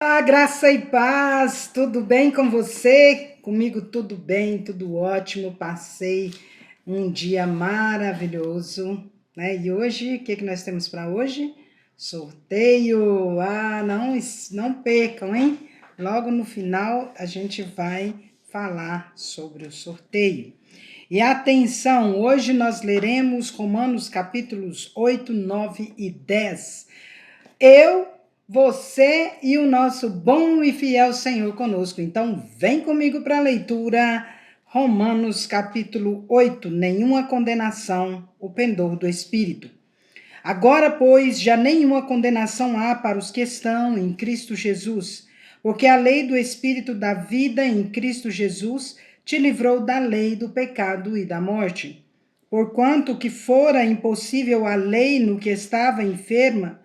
Graça e paz, tudo bem com você? Comigo tudo bem, tudo ótimo. Passei um dia maravilhoso, né? E hoje, o que nós temos para hoje? Sorteio. Não percam, hein? Logo no final a gente vai falar sobre o sorteio. E atenção, hoje nós leremos Romanos capítulos 8, 9 e 10. Você e o nosso bom e fiel Senhor conosco. Então, vem comigo para a leitura. Romanos capítulo 8, nenhuma condenação, o pendor do Espírito. Agora, pois, já nenhuma condenação há para os que estão em Cristo Jesus, porque a lei do Espírito da vida em Cristo Jesus te livrou da lei do pecado e da morte. Porquanto que fora impossível a lei no que estava enferma,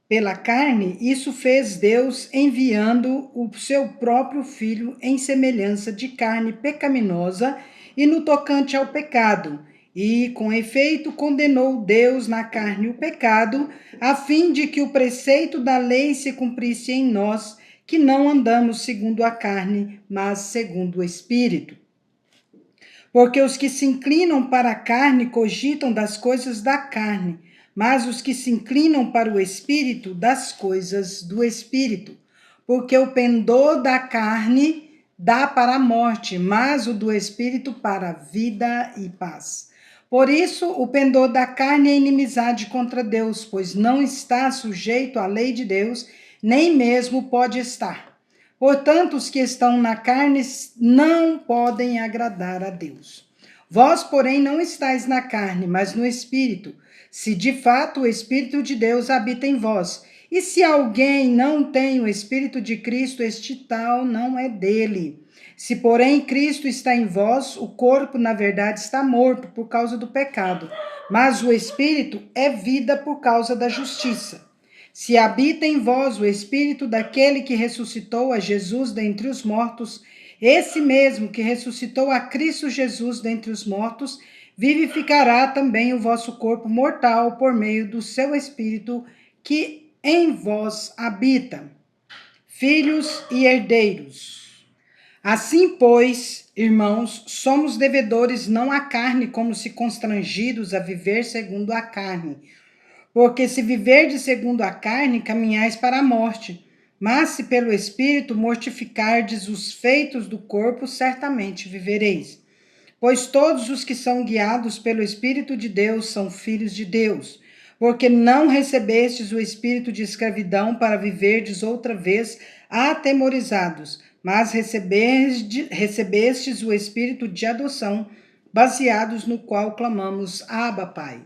pela carne, isso fez Deus enviando o seu próprio Filho em semelhança de carne pecaminosa e no tocante ao pecado. E, com efeito, condenou Deus na carne o pecado, a fim de que o preceito da lei se cumprisse em nós, que não andamos segundo a carne, mas segundo o Espírito. Porque os que se inclinam para a carne cogitam das coisas da carne, mas os que se inclinam para o Espírito, das coisas do Espírito. Porque o pendor da carne dá para a morte, mas o do Espírito para a vida e paz. Por isso, o pendor da carne é inimizade contra Deus, pois não está sujeito à lei de Deus, nem mesmo pode estar. Portanto, os que estão na carne não podem agradar a Deus. Vós, porém, não estáis na carne, mas no Espírito, se de fato o Espírito de Deus habita em vós. E se alguém não tem o Espírito de Cristo, este tal não é dele. Se, porém, Cristo está em vós, o corpo, na verdade, está morto por causa do pecado, mas o Espírito é vida por causa da justiça. Se habita em vós o Espírito daquele que ressuscitou a Jesus dentre os mortos, esse mesmo que ressuscitou a Cristo Jesus dentre os mortos, vivificará também o vosso corpo mortal por meio do seu Espírito que em vós habita. Filhos e herdeiros. Assim, pois, irmãos, somos devedores não à carne, como se constrangidos a viver segundo a carne. Porque se viverdes segundo a carne, caminhais para a morte. Mas se pelo Espírito mortificardes os feitos do corpo, certamente vivereis. Pois todos os que são guiados pelo Espírito de Deus são filhos de Deus. Porque não recebestes o espírito de escravidão para viverdes outra vez atemorizados, mas recebestes o espírito de adoção, baseados no qual clamamos: Abba, Pai.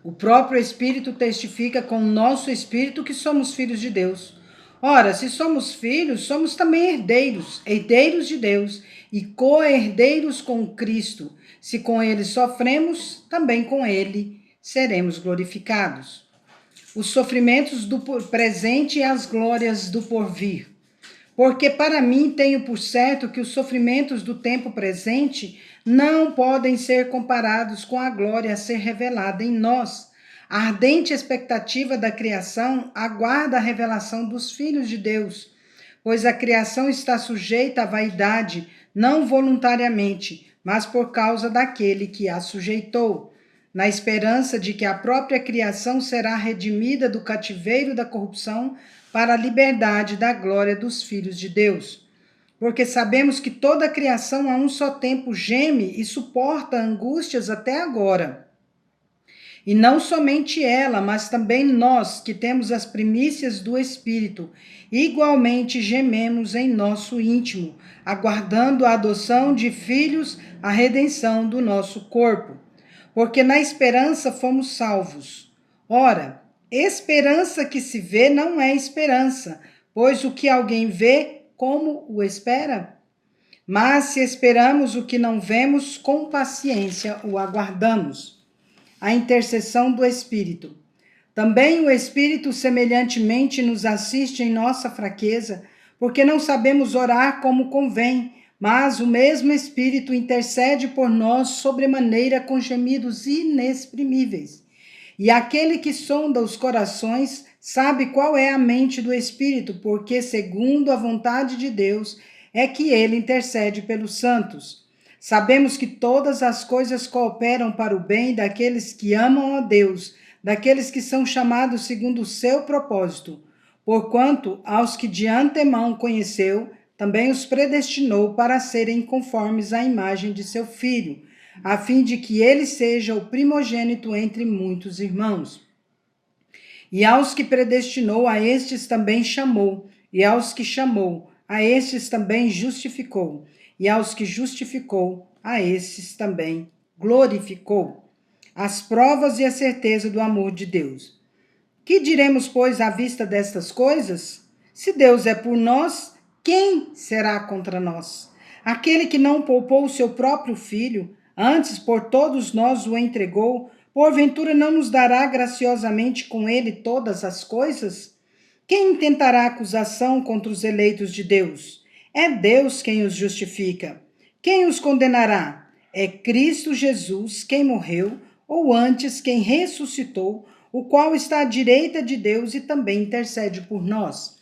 O próprio Espírito testifica com o nosso espírito que somos filhos de Deus. Ora, se somos filhos, somos também herdeiros, herdeiros de Deus e co-herdeiros com Cristo. Se com ele sofremos, também com ele seremos glorificados. Os sofrimentos do presente e as glórias do porvir. Porque para mim tenho por certo que os sofrimentos do tempo presente não podem ser comparados com a glória a ser revelada em nós. A ardente expectativa da criação aguarda a revelação dos filhos de Deus, pois a criação está sujeita à vaidade, não voluntariamente, mas por causa daquele que a sujeitou, na esperança de que a própria criação será redimida do cativeiro da corrupção para a liberdade da glória dos filhos de Deus. Porque sabemos que toda a criação a um só tempo geme e suporta angústias até agora. E não somente ela, mas também nós, que temos as primícias do Espírito, igualmente gememos em nosso íntimo, aguardando a adoção de filhos, a redenção do nosso corpo. Porque na esperança fomos salvos. Ora, esperança que se vê não é esperança, pois o que alguém vê, como o espera? Mas se esperamos o que não vemos, com paciência o aguardamos. A intercessão do Espírito. Também o Espírito semelhantemente nos assiste em nossa fraqueza, porque não sabemos orar como convém, mas o mesmo Espírito intercede por nós sobremaneira com gemidos inexprimíveis. E aquele que sonda os corações sabe qual é a mente do Espírito, porque, segundo a vontade de Deus, é que ele intercede pelos santos. Sabemos que todas as coisas cooperam para o bem daqueles que amam a Deus, daqueles que são chamados segundo o seu propósito. Porquanto, aos que de antemão conheceu, também os predestinou para serem conformes à imagem de seu Filho, a fim de que ele seja o primogênito entre muitos irmãos. E aos que predestinou, a estes também chamou, e aos que chamou, a estes também justificou, e aos que justificou, a estes também glorificou. As provas e a certeza do amor de Deus. Que diremos, pois, à vista destas coisas? Se Deus é por nós, quem será contra nós? Aquele que não poupou o seu próprio filho, antes por todos nós o entregou, porventura não nos dará graciosamente com ele todas as coisas? Quem intentará acusação contra os eleitos de Deus? É Deus quem os justifica. Quem os condenará? É Cristo Jesus quem morreu, ou antes quem ressuscitou, o qual está à direita de Deus e também intercede por nós.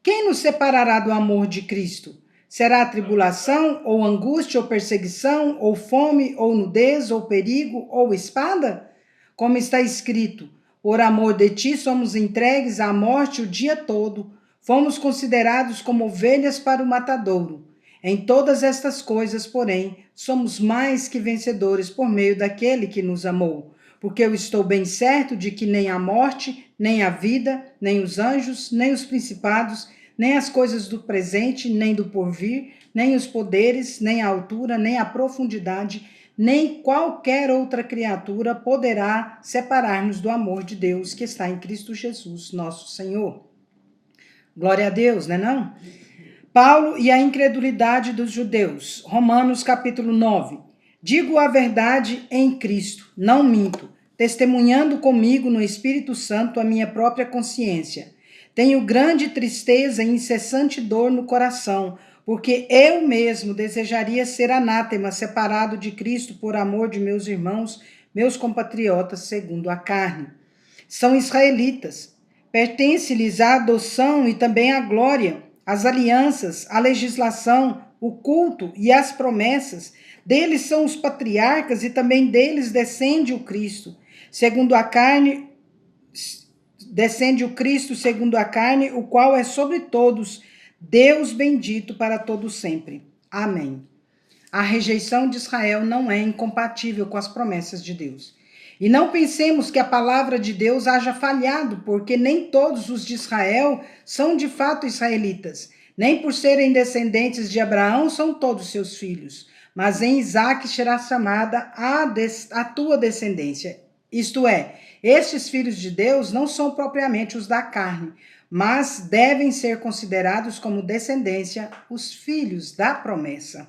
Quem nos separará do amor de Cristo? Será a tribulação, ou angústia, ou perseguição, ou fome, ou nudez, ou perigo, ou espada? Como está escrito, por amor de ti somos entregues à morte o dia todo, fomos considerados como ovelhas para o matadouro. Em todas estas coisas, porém, somos mais que vencedores por meio daquele que nos amou. Porque eu estou bem certo de que nem a morte, nem a vida, nem os anjos, nem os principados, nem as coisas do presente, nem do porvir, nem os poderes, nem a altura, nem a profundidade, nem qualquer outra criatura poderá separar-nos do amor de Deus que está em Cristo Jesus, nosso Senhor. Glória a Deus, né não? Paulo e a incredulidade dos judeus. Romanos capítulo 9. Digo a verdade em Cristo, não minto, testemunhando comigo no Espírito Santo a minha própria consciência. Tenho grande tristeza e incessante dor no coração, porque eu mesmo desejaria ser anátema, separado de Cristo por amor de meus irmãos, meus compatriotas segundo a carne. São israelitas. Pertence-lhes a adoção e também a glória, as alianças, a legislação, o culto e as promessas. Deles são os patriarcas e também deles descende o Cristo. Segundo a carne, descende o Cristo segundo a carne, o qual é sobre todos, Deus bendito para todo sempre. Amém. A rejeição de Israel não é incompatível com as promessas de Deus. E não pensemos que a palavra de Deus haja falhado, porque nem todos os de Israel são de fato israelitas. Nem por serem descendentes de Abraão são todos seus filhos. Mas em Isaque será chamada a tua descendência. Isto é, estes filhos de Deus não são propriamente os da carne, mas devem ser considerados como descendência os filhos da promessa.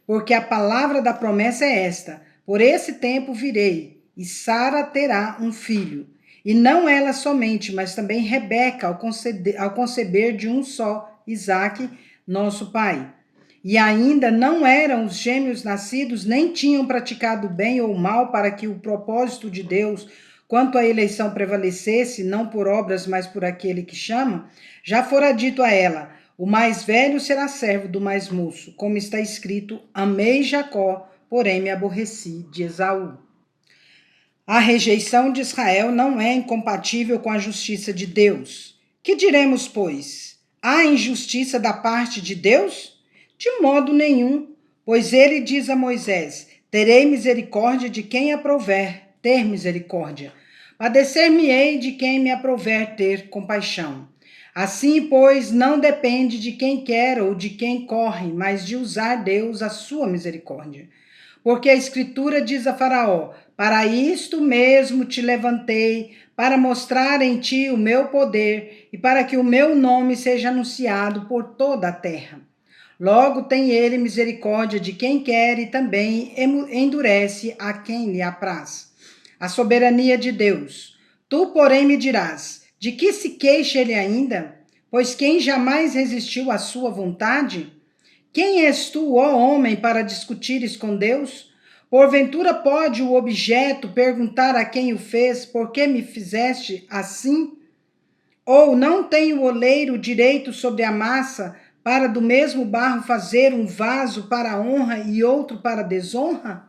Porque a palavra da promessa é esta: por esse tempo virei, e Sara terá um filho. E não ela somente, mas também Rebeca, ao conceber de um só, Isaque, nosso pai. E ainda não eram os gêmeos nascidos, nem tinham praticado bem ou mal para que o propósito de Deus, quanto à eleição prevalecesse, não por obras, mas por aquele que chama, já fora dito a ela: o mais velho será servo do mais moço, como está escrito: amei Jacó, porém me aborreci de Esaú. A rejeição de Israel não é incompatível com a justiça de Deus. Que diremos, pois? Há injustiça da parte de Deus? De modo nenhum, pois ele diz a Moisés: terei misericórdia de quem aprouver ter misericórdia. Padecer-me-ei de quem me aprouver ter compaixão. Assim, pois, não depende de quem quer ou de quem corre, mas de usar Deus a sua misericórdia. Porque a Escritura diz a Faraó: para isto mesmo te levantei, para mostrar em ti o meu poder e para que o meu nome seja anunciado por toda a terra. Logo tem ele misericórdia de quem quer e também endurece a quem lhe apraz. A soberania de Deus. Tu, porém, me dirás: de que se queixa ele ainda? Pois quem jamais resistiu à sua vontade? Quem és tu, ó homem, para discutires com Deus? Porventura pode o objeto perguntar a quem o fez: por que me fizeste assim? Ou não tem o oleiro direito sobre a massa, para do mesmo barro fazer um vaso para a honra e outro para a desonra?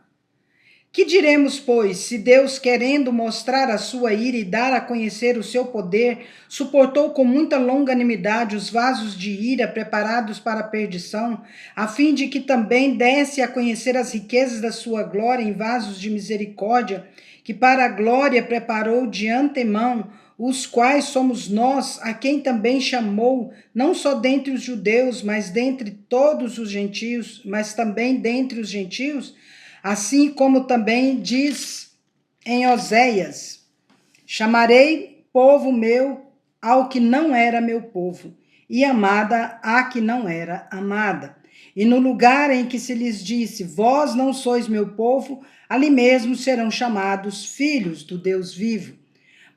Que diremos, pois, se Deus, querendo mostrar a sua ira e dar a conhecer o seu poder, suportou com muita longanimidade os vasos de ira preparados para a perdição, a fim de que também desse a conhecer as riquezas da sua glória em vasos de misericórdia, que para a glória preparou de antemão, os quais somos nós, a quem também chamou, não só dentre os judeus, mas dentre todos os gentios, mas também dentre os gentios? Assim como também diz em Oséias: chamarei povo meu ao que não era meu povo, e amada a que não era amada. E no lugar em que se lhes disse: vós não sois meu povo, ali mesmo serão chamados filhos do Deus vivo.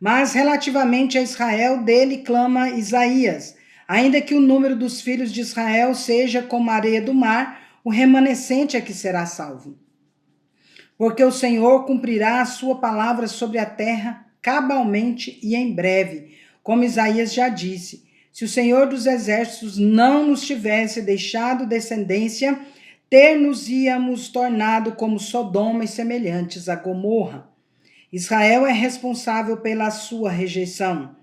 Mas relativamente a Israel, dele clama Isaías: ainda que o número dos filhos de Israel seja como a areia do mar, o remanescente é que será salvo. Porque o Senhor cumprirá a sua palavra sobre a terra cabalmente e em breve, como Isaías já disse. Se o Senhor dos exércitos não nos tivesse deixado descendência, ter-nos-íamos tornado como Sodoma e semelhantes a Gomorra. Israel é responsável pela sua rejeição.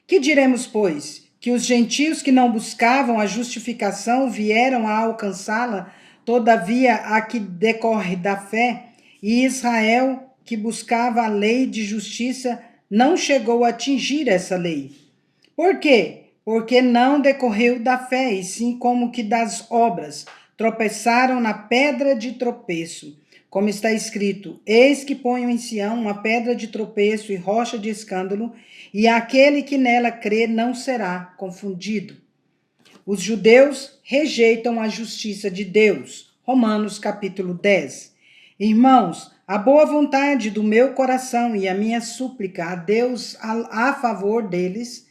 Que diremos, pois? Que os gentios que não buscavam a justificação vieram a alcançá-la, todavia a que decorre da fé, e Israel, que buscava a lei de justiça, não chegou a atingir essa lei. Por quê? Porque não decorreu da fé, e sim como que das obras. Tropeçaram na pedra de tropeço. Como está escrito: eis que ponho em Sião uma pedra de tropeço e rocha de escândalo, e aquele que nela crê não será confundido. Os judeus rejeitam a justiça de Deus. Romanos capítulo 10. Irmãos, a boa vontade do meu coração e a minha súplica a Deus a favor deles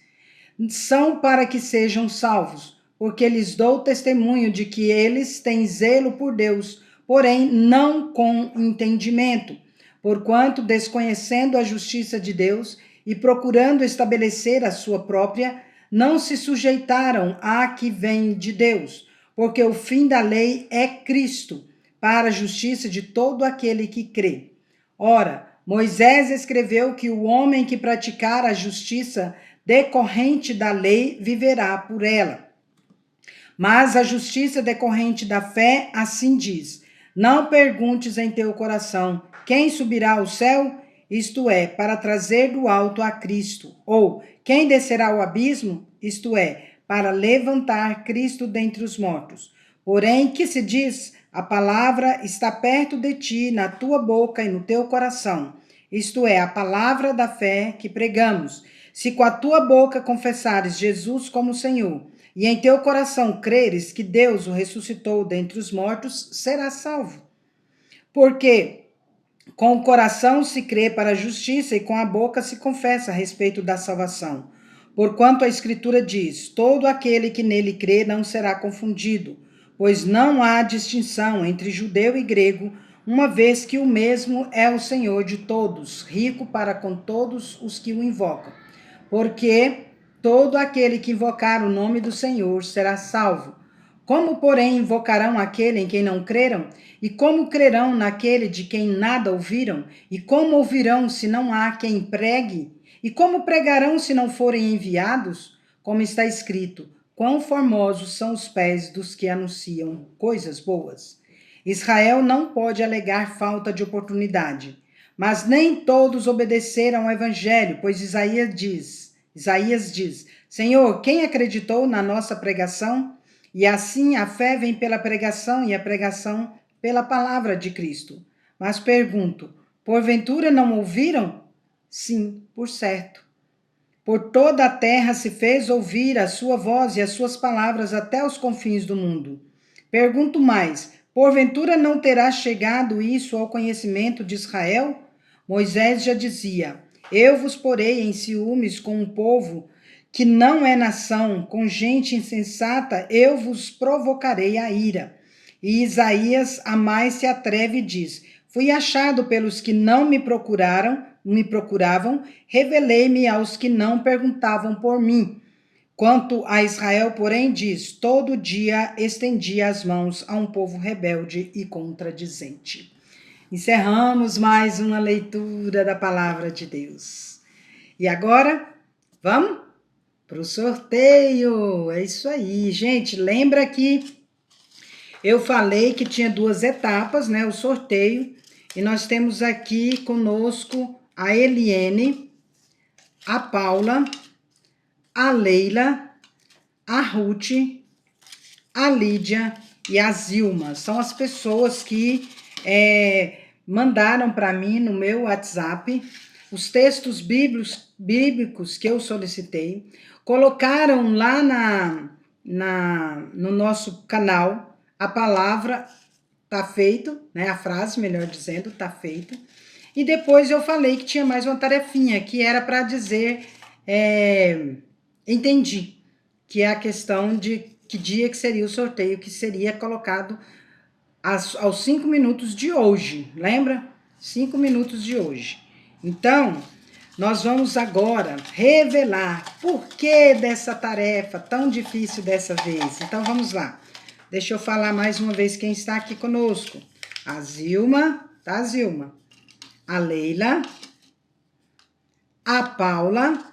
são para que sejam salvos, porque lhes dou testemunho de que eles têm zelo por Deus, porém não com entendimento, porquanto, desconhecendo a justiça de Deus e procurando estabelecer a sua própria, não se sujeitaram à que vem de Deus, porque o fim da lei é Cristo, para a justiça de todo aquele que crê. Ora, Moisés escreveu que o homem que praticar a justiça decorrente da lei viverá por ela. Mas a justiça decorrente da fé assim diz: não perguntes em teu coração: quem subirá ao céu? Isto é, para trazer do alto a Cristo. Ou quem descerá ao abismo? Isto é, para levantar Cristo dentre os mortos. Porém, que se diz? A palavra está perto de ti, na tua boca e no teu coração. Isto é, a palavra da fé que pregamos. Se com a tua boca confessares Jesus como Senhor, e em teu coração creres que Deus o ressuscitou dentre os mortos, serás salvo. Porque com o coração se crê para a justiça e com a boca se confessa a respeito da salvação. Porquanto a Escritura diz: todo aquele que nele crê não será confundido, pois não há distinção entre judeu e grego, uma vez que o mesmo é o Senhor de todos, rico para com todos os que o invocam. Porque todo aquele que invocar o nome do Senhor será salvo. Como, porém, invocarão aquele em quem não creram? E como crerão naquele de quem nada ouviram? E como ouvirão se não há quem pregue? E como pregarão se não forem enviados? Como está escrito: quão formosos são os pés dos que anunciam coisas boas. Israel não pode alegar falta de oportunidade, mas nem todos obedeceram ao evangelho, pois Isaías diz: Senhor, quem acreditou na nossa pregação? E assim a fé vem pela pregação e a pregação pela palavra de Cristo. Mas pergunto: porventura não ouviram? Sim, por certo. Por toda a terra se fez ouvir a sua voz e as suas palavras até os confins do mundo. Pergunto mais: porventura não terá chegado isso ao conhecimento de Israel? Moisés já dizia: eu vos porei em ciúmes com um povo que não é nação, com gente insensata, eu vos provocarei a ira. E Isaías a mais se atreve e diz: fui achado pelos que não me procuraram, me procuravam, revelei-me aos que não perguntavam por mim. Quanto a Israel, porém, diz: todo dia estendia as mãos a um povo rebelde e contradizente. Encerramos mais uma leitura da palavra de Deus. E agora, vamos para o sorteio. É isso aí, gente. Lembra que eu falei que tinha 2 etapas, né? O sorteio. E nós temos aqui conosco a Eliene, a Paula, a Leila, a Ruth, a Lídia e a Zilma. São as pessoas que mandaram para mim no meu WhatsApp os textos bíblicos que eu solicitei, colocaram lá no nosso canal a palavra tá feito, né? A frase, melhor dizendo, tá feito. E depois eu falei que tinha mais uma tarefinha, que era para dizer entendi, que é a questão de que dia que seria o sorteio, que seria colocado aos 5 minutos de hoje, lembra? 5 minutos de hoje. Então, nós vamos agora revelar por que dessa tarefa tão difícil dessa vez. Então, vamos lá. Deixa eu falar mais uma vez quem está aqui conosco. A Zilma, tá, Zilma? A Leila, a Paula,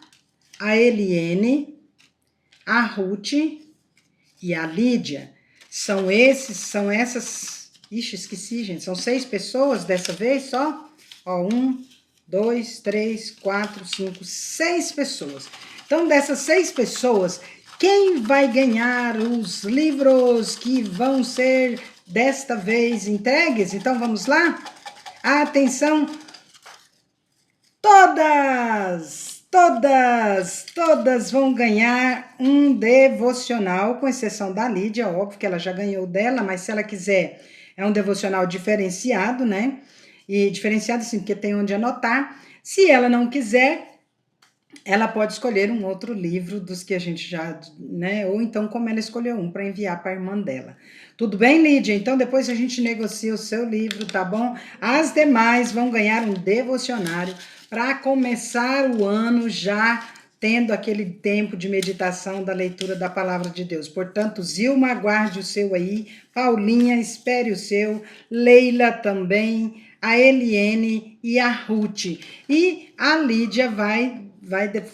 a Eliene, a Ruth e a Lídia. São essas... Ixi, esqueci, gente. São 6 pessoas dessa vez só? Ó, 1, 2, 3, 4, 5, 6 pessoas. Então, dessas 6 pessoas, quem vai ganhar os livros que vão ser desta vez entregues? Então, vamos lá? Atenção! Todas vão ganhar um devocional, com exceção da Lídia, óbvio que ela já ganhou dela, mas se ela quiser, é um devocional diferenciado, né? E diferenciado sim, porque tem onde anotar. Se ela não quiser, ela pode escolher um outro livro dos que a gente já, né? Ou então, como ela escolheu um, para enviar para a irmã dela. Tudo bem, Lídia? Então, depois a gente negocia o seu livro, tá bom? As demais vão ganhar um devocionário para começar o ano já tendo aquele tempo de meditação da leitura da palavra de Deus. Portanto, Zilma, guarde o seu aí, Paulinha, espere o seu, Leila também, a Eliene e a Ruth. E a Lídia vai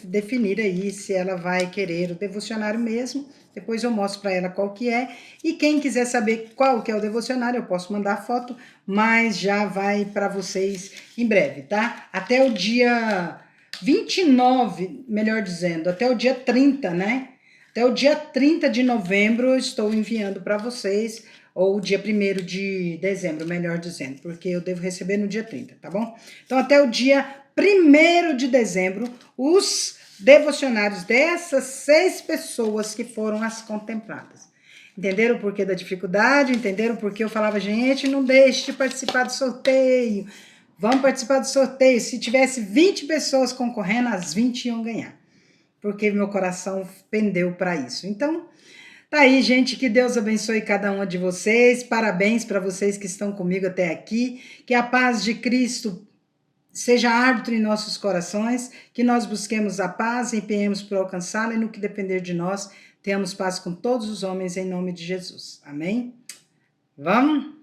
definir aí se ela vai querer o devocionário mesmo. Depois eu mostro para ela qual que é. E quem quiser saber qual que é o devocionário, eu posso mandar foto, mas já vai para vocês em breve, tá? Até o dia 29, melhor dizendo, até o dia 30, né? Até o dia 30 de novembro eu estou enviando para vocês, ou o dia 1º de dezembro, melhor dizendo, porque eu devo receber no dia 30, tá bom? Então, até o dia 1º de dezembro, os devocionários dessas 6 pessoas que foram as contempladas. Entenderam o porquê da dificuldade? Entenderam por que eu falava, gente, não deixe de participar do sorteio. Vamos participar do sorteio. Se tivesse 20 pessoas concorrendo, as 20 iam ganhar. Porque meu coração pendeu para isso. Então, tá aí, gente. Que Deus abençoe cada uma de vocês. Parabéns para vocês que estão comigo até aqui. Que a paz de Cristo seja árbitro em nossos corações, que nós busquemos a paz e empenhemos por alcançá-la e no que depender de nós, tenhamos paz com todos os homens em nome de Jesus. Amém? Vamos?